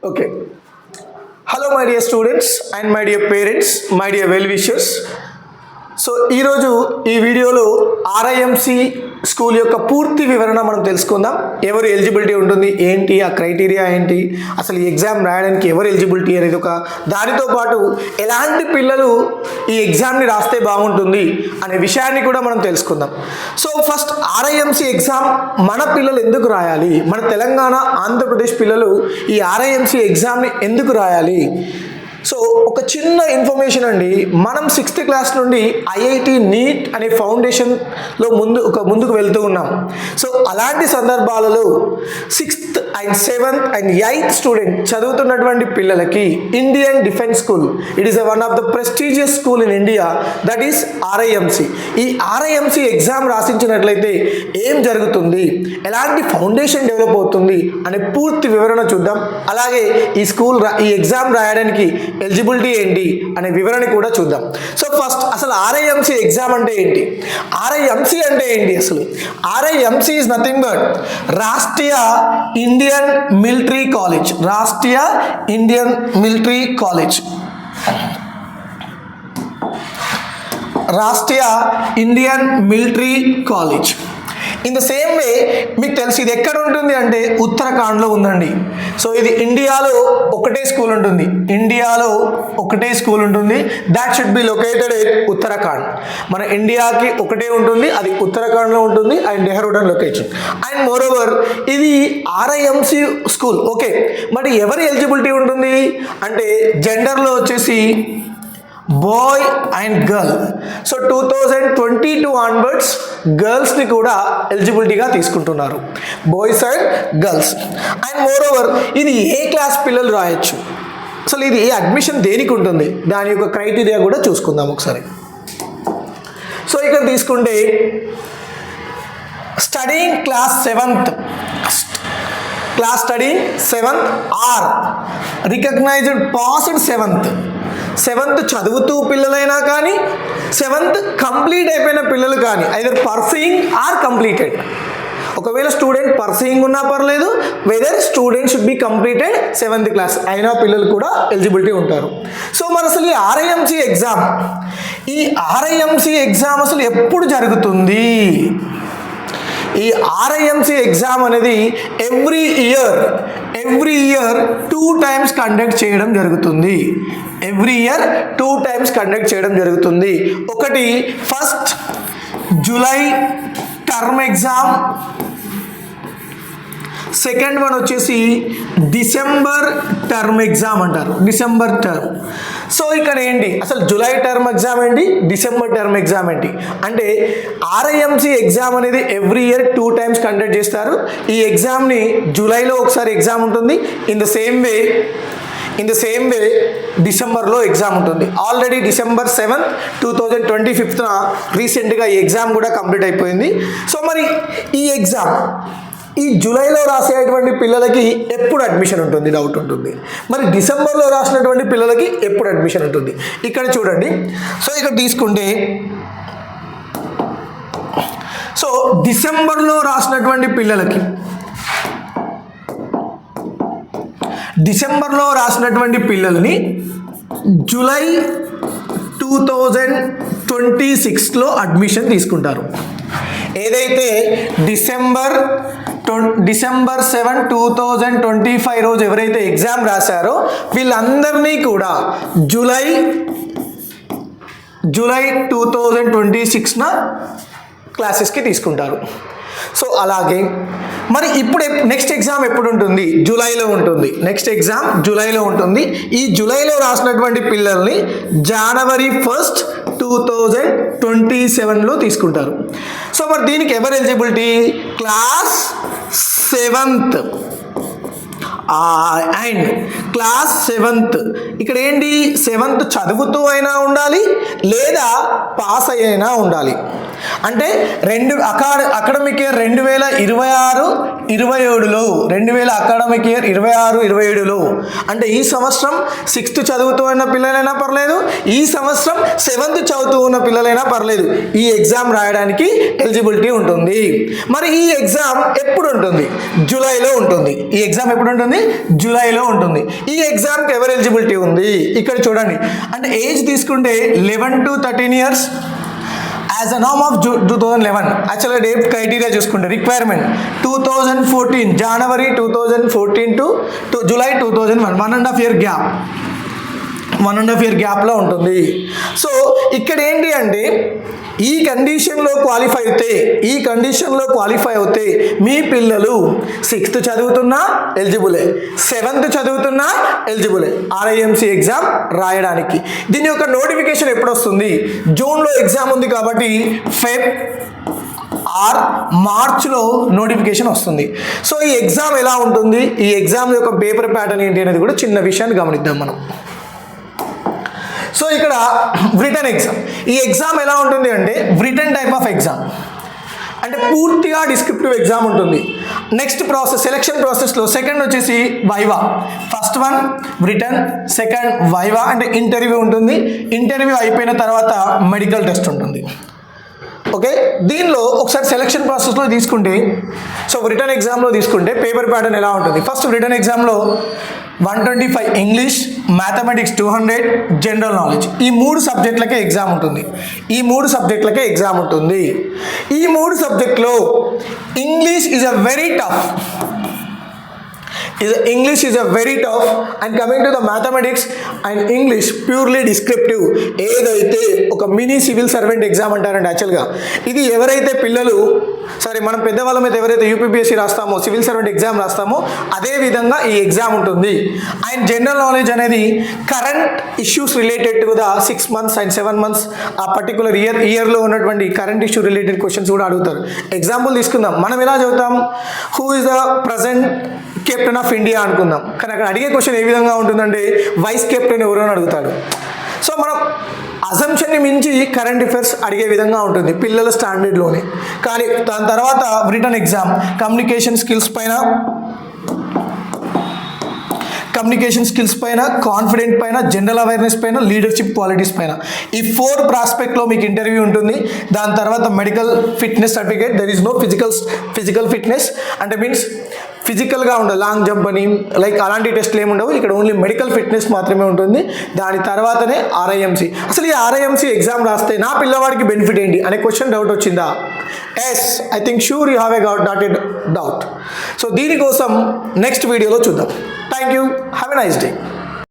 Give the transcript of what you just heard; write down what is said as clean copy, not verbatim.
Okay. Hello my dear students and my dear parents, my dear well wishers. So ఈరోజు ఈ వీడియోలో RIMC school యొక్క పూర్తి వివరణ మనం తెలుసుకుందాం. ఎవరు ఎలిజిబిలిటీ ఉంటుంది, ఏంటి ఆ క్రైటీరియా ఏంటి, అసలు ఈ ఎగ్జామ్ రాయడానికి ఎవరు ఎలిజిబిలిటీ అనేది ఒక దానితో పాటు ఎలాంటి పిల్లలు ఈ ఎగ్జామ్ని రాస్తే బాగుంటుంది అనే విషయాన్ని కూడా మనం తెలుసుకుందాం. సో ఫస్ట్ ఆర్ఐఎంసి ఎగ్జామ్ మన పిల్లలు ఎందుకు రాయాలి, మన తెలంగాణ ఆంధ్రప్రదేశ్ పిల్లలు ఈ ఆర్ఐఎంసి ఎగ్జామ్ని ఎందుకు రాయాలి. సో ఒక చిన్న ఇన్ఫర్మేషన్ అండి, మనం 6th క్లాస్ నుండి ఐఐటి నీట్ అనే ఫౌండేషన్లో ముందుకు వెళ్తూ ఉన్నాం. సో అలాంటి సందర్భాలలో 6th and 7th and 8th student చదువుతున్నటువంటి పిల్లలకి Indian defence school, it is one of the prestigious school in India, that is RIMC. ఈ ఆర్ఐఎంసి ఎగ్జామ్ రాసించినట్లయితే ఏం జరుగుతుంది, ఎలాంటి ఫౌండేషన్ డెవలప్ అవుతుంది అనే పూర్తి వివరణ చూద్దాం. అలాగే ఈ ఎగ్జామ్ రాయడానికి ఎలిజిబిలిటీ ఏంటి అనే వివరణ కూడా చూద్దాం. సో ఫస్ట్ అసలు ఆర్ఐఎంసి ఎగ్జామ్ అంటే ఏంటి, ఆర్ఐఎంసి అంటే ఏంటి అసలు. RIMC is nothing but Rashtriya Indian military college, Rashtriya Indian military college, Rashtriya Indian military college. In the same way మీకు తెలుసు ఇది ఎక్కడ ఉంటుంది అంటే ఉత్తరాఖండ్లో ఉందండి. సో ఇది ఇండియాలో ఒకటే స్కూల్ ఉంటుంది, ఇండియాలో ఒకటే స్కూల్ ఉంటుంది. That should be located at Uttarakhand. మన ఇండియాకి ఒకటే ఉంటుంది, అది ఉత్తరాఖండ్లో ఉంటుంది and Dehradun location. And moreover ఇది ఆర్ఐఎంసి స్కూల్. ఓకే, మరి ఎవరి ఎలిజిబిలిటీ ఉంటుంది అంటే జెండర్లో వచ్చేసి boy and girl. So 2022 onwards గర్ల్స్ని కూడా ఎలిజిబిలిటీగా తీసుకుంటున్నారు, boys and girls. And moreover ఇది ఏ క్లాస్ పిల్లలు రాయొచ్చు, అసలు ఇది ఏ అడ్మిషన్ దేనికి ఉంటుంది, దాని యొక్క క్రైటీరియా కూడా చూసుకుందాం ఒకసారి. సో ఇక్కడ తీసుకుంటే studying class 7th, class studying 7th or recognised passed 7th చదువుతూ పిల్లలైనా కానీ 7th కంప్లీట్ అయిపోయిన పిల్లలు కానీ ఐదర్ పర్సూయింగ్ ఆర్ కంప్లీటెడ్. ఒకవేళ స్టూడెంట్ పర్సూయింగ్ ఉన్నా పర్లేదు, whether student should be completed 7th class అయినా పిల్లలు కూడా ఎలిజిబిలిటీ ఉంటారు. సో మరి అసలు ఈ ఆర్ఐఎంసి ఎగ్జామ్ అసలు ఎప్పుడు జరుగుతుంది. ఈ ఆర్ఐఎంసి ఎగ్జామ్ అనేది ఎవ్రీ ఇయర్ 2 times కండక్ట్ చేయడం జరుగుతుంది. ఎవ్రీ ఇయర్ 2 times కండక్ట్ చేయడం జరుగుతుంది. ఒకటి first July term exam, second one వచ్చేసి డిసెంబర్ టర్మ్ ఎగ్జామ్ అంటారు, డిసెంబర్ టర్మ్. సో ఇక్కడ ఏంటి అసలు జూలై టర్మ్ ఎగ్జామ్ ఏంటి, డిసెంబర్ టర్మ్ ఎగ్జామ్ ఏంటి అంటే ఆర్ఐఎంసి ఎగ్జామ్ అనేది ఎవ్రీ ఇయర్ 2 times కండక్ట్ చేస్తారు. ఈ ఎగ్జామ్ని జూలైలో ఒకసారి ఎగ్జామ్ ఉంటుంది, ఇన్ ద సేమ్ వే డిసెంబర్లో ఎగ్జామ్ ఉంటుంది. ఆల్రెడీ December 7th 2025 రీసెంట్గా ఈ ఎగ్జామ్ కూడా కంప్లీట్ అయిపోయింది. సో మరి ఈ ఎగ్జామ్ ఈ జూలైలో రాసేటువంటి పిల్లలకి ఎప్పుడు అడ్మిషన్ ఉంటుంది, డౌట్ ఉంటుంది. మరి డిసెంబర్లో రాసినటువంటి పిల్లలకి ఎప్పుడు అడ్మిషన్ ఉంటుంది. ఇక్కడ చూడండి, సో ఇక్కడ తీసుకుంటే సో డిసెంబర్లో రాసినటువంటి పిల్లల్ని జూలై 2026లో అడ్మిషన్ తీసుకుంటారు. ఏదైతే డిసెంబర్ 7, 2025 రోజు ఎవరైతే ఎగ్జామ్ రాశారో వీళ్ళందరినీ కూడా జూలై 2026న క్లాసెస్కి తీసుకుంటారు. సో అలాగే మరి ఇప్పుడు నెక్స్ట్ ఎగ్జామ్ ఎప్పుడు ఉంటుంది, జూలైలో ఉంటుంది. నెక్స్ట్ ఎగ్జామ్ జూలైలో ఉంటుంది. ఈ జూలైలో రాసినటువంటి పిల్లల్ని January 1st 2027లో తీసుకుంటారు. సో మరి దీనికి ఎవరు eligibility, class 7th and class 7th ఇక్కడ ఏంటి 7th చదువుతూ అయినా ఉండాలి లేదా పాస్ అయినా ఉండాలి. అంటే అకాడమిక్ ఇయర్ 2026-27లో 2000 అకాడమిక్ ఇయర్ 26-27లో అంటే ఈ సంవత్సరం 6th చదువుతూ ఉన్న పిల్లలైనా పర్లేదు, ఈ సంవత్సరం 7th చదువుతూ ఉన్న పిల్లలైనా పర్లేదు, ఈ ఎగ్జామ్ రాయడానికి ఎలిజిబిలిటీ ఉంటుంది. మరి ఈ ఎగ్జామ్ ఎప్పుడు ఉంటుంది? జూలైలో ఉంటుంది. ఈ ఎగ్జామ్ ఎప్పుడు ఉంటుంది? జూలైలో ఉంటుంది. ఈ ఎగ్జామ్కి ఎవరు ఎలిజిబిలిటీ ఉంది? ఇక్కడ చూడండి, అంటే ఏజ్ తీసుకుంటే 11 to 13 years యాజ్ అ నామ్ ఆఫ్ 2011. యాక్చువల్గా డేట్ క్రైటీరియా చూసుకుంటే requirement 2014 January 2014 to July 2001, 1.5 year gap, 1.5 year గ్యాప్లో ఉంటుంది. సో ఇక్కడ ఏంటి అంటే ఈ కండిషన్లో క్వాలిఫై అవుతే మీ పిల్లలు 6th చదువుతున్నా ఎలిజిబులే, 7th చదువుతున్నా ఎలిజిబులే RIMC ఎగ్జామ్ రాయడానికి. దీని యొక్క నోటిఫికేషన్ ఎప్పుడు వస్తుంది? జూన్లో ఎగ్జామ్ ఉంది కాబట్టి మార్చ్లో నోటిఫికేషన్ వస్తుంది. సో ఈ ఎగ్జామ్ ఎలా ఉంటుంది, ఈ ఎగ్జామ్ యొక్క పేపర్ ప్యాటర్న్ ఏంటి అనేది కూడా చిన్న విషయాన్ని గమనిద్దాం మనం. సో ఇక్కడ వ్రిటన్ ఎగ్జామ్, ఈ ఎగ్జామ్ ఎలా ఉంటుంది అంటే వ్రిటన్ టైప్ ఆఫ్ ఎగ్జామ్, అంటే పూర్తిగా డిస్క్రిప్టివ్ ఎగ్జామ్ ఉంటుంది. నెక్స్ట్ ప్రాసెస్ సెలెక్షన్ ప్రాసెస్లో సెకండ్ వచ్చేసి viva. First one written, second viva అంటే ఇంటర్వ్యూ ఉంటుంది. ఇంటర్వ్యూ అయిపోయిన తర్వాత మెడికల్ టెస్ట్ ఉంటుంది. ఓకే, దీనిలో ఒకసారి సెలెక్షన్ ప్రాసెస్లో తీసుకుంటే, సో రిటర్న్ ఎగ్జామ్లో తీసుకుంటే పేపర్ ప్యాటర్న్ ఎలా ఉంటుంది? ఫస్ట్ రిటర్న్ ఎగ్జామ్లో 125 ఇంగ్లీష్, మ్యాథమెటిక్స్ 200, జనరల్ నాలెడ్జ్, ఈ 3 సబ్జెక్టులకే ఎగ్జామ్ ఉంటుంది. ఈ 3 సబ్జెక్టులో English is a very tough. English is a very tough, and coming to the mathematics and English purely descriptive. ఏదైతే ఒక మినీ సివిల్ సర్వెంట్ ఎగ్జామ్ అంటారండి యాక్చువల్గా. ఇది ఎవరైతే పిల్లలు మనం పెద్దవాళ్ళం అయితే ఎవరైతే యూపీపీఎస్సీ రాస్తామో, సివిల్ సర్వెంట్ ఎగ్జామ్ రాస్తామో అదే విధంగా ఈ ఎగ్జామ్ ఉంటుంది. అండ్ జనరల్ నాలెడ్జ్ అనేది current issues related to the 6 months and 7 months ఆ పర్టికులర్ ఇయర్లో ఉన్నటువంటి కరెంట్ ఇష్యూ రిలేటెడ్ క్వశ్చన్స్ కూడా అడుగుతారు. ఎగ్జాంపుల్ తీసుకుందాం, మనం ఎలా చదువుతాం? Who is the present captain of India అనుకుందాం, కానీ అక్కడ అడిగే క్వశ్చన్ ఏ విధంగా ఉంటుందంటే వైస్ కెప్టెన్ ఎవరు అని అడుగుతాడు. సో మనం అజంప్షన్ని మించి కరెంట్ అఫైర్స్ అడిగే విధంగా ఉంటుంది పిల్లల స్టాండర్డ్లోనే. కానీ దాని తర్వాత రిటన్ ఎగ్జామ్ కమ్యూనికేషన్ స్కిల్స్ పైన, కాన్ఫిడెంట్ పైన, జనరల్ అవేర్నెస్ పైన, లీడర్షిప్ క్వాలిటీస్ పైన, ఈ 4 ప్రాస్పెక్ట్లో మీకు ఇంటర్వ్యూ ఉంటుంది. దాని తర్వాత medical fitness certificate. There is no physical fitness అంటే మీన్స్ ఫిజికల్గా ఉండదు, లాంగ్ జంప్ అని లైక్ అలాంటి టెస్ట్లు ఏమి ఉండవు. ఇక్కడ ఓన్లీ మెడికల్ ఫిట్నెస్ మాత్రమే ఉంటుంది. దాని తర్వాతనే RIMC. అసలు ఈ RIMC ఎగ్జామ్ రాస్తే నా పిల్లవాడికి బెనిఫిట్ ఏంటి అనే క్వశ్చన్ డౌట్ వచ్చిందా? Yes, I think sure you have a doubt. So దీనికోసం నెక్స్ట్ వీడియోలో చూద్దాం. Thank you, have a nice day.